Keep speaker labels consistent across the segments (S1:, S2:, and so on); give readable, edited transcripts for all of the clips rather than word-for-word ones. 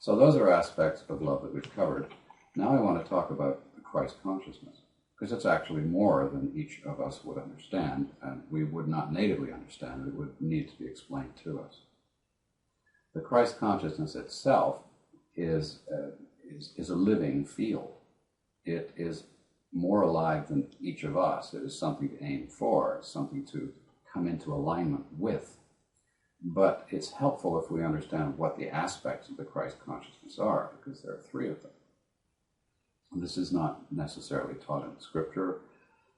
S1: So those are aspects of love that we've covered. Now I want to talk about the Christ consciousness, because it's actually more than each of us would understand, and we would not natively understand. It would need to be explained to us. The Christ consciousness itself is a living field. It is more alive than each of us. It is something to aim for, something to come into alignment with. But it's helpful if we understand what the aspects of the Christ consciousness are, because there are three of them. And this is not necessarily taught in Scripture.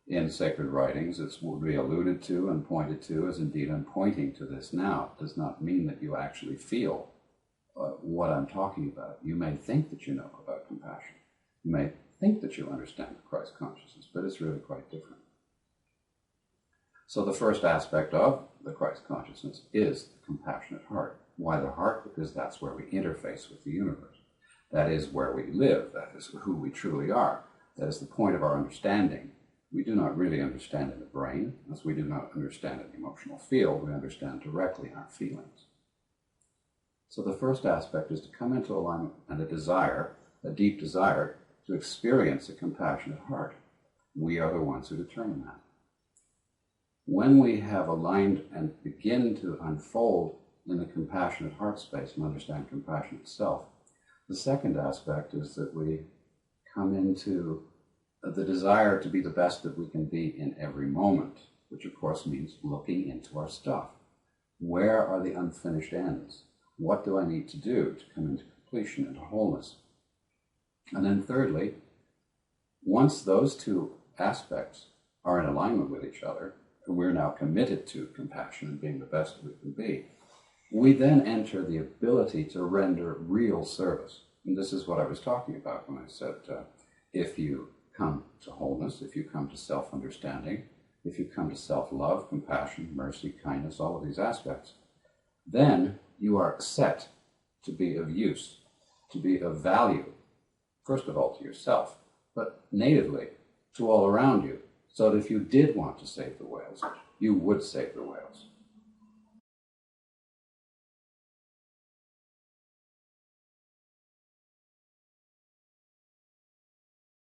S1: In sacred writings, it's will be alluded to and pointed to, as indeed I'm pointing to this now. It does not mean that you actually feel what I'm talking about. You may think that you know about compassion. You may think that you understand the Christ consciousness, but it's really quite different. So the first aspect of the Christ consciousness is the compassionate heart. Why the heart? Because that's where we interface with the universe. That is where we live. That is who we truly are. That is the point of our understanding. We do not really understand in the brain, as we do not understand in the emotional field. We understand directly in our feelings. So the first aspect is to come into alignment and a desire, a deep desire, to experience a compassionate heart. We are the ones who determine that. When we have aligned and begin to unfold in the compassionate heart space and understand compassion itself, the second aspect is that we come into the desire to be the best that we can be in every moment, which of course means looking into our stuff. Where are the unfinished ends? What do I need to do to come into completion, into wholeness? And then thirdly, once those two aspects are in alignment with each other, and we're now committed to compassion and being the best we can be, we then enter the ability to render real service. And this is what I was talking about when I said, if you come to wholeness, if you come to self-understanding, if you come to self-love, compassion, mercy, kindness, all of these aspects, then you are set to be of use, to be of value, first of all to yourself, but natively to all around you, so that if you did want to save the whales, you would save the whales.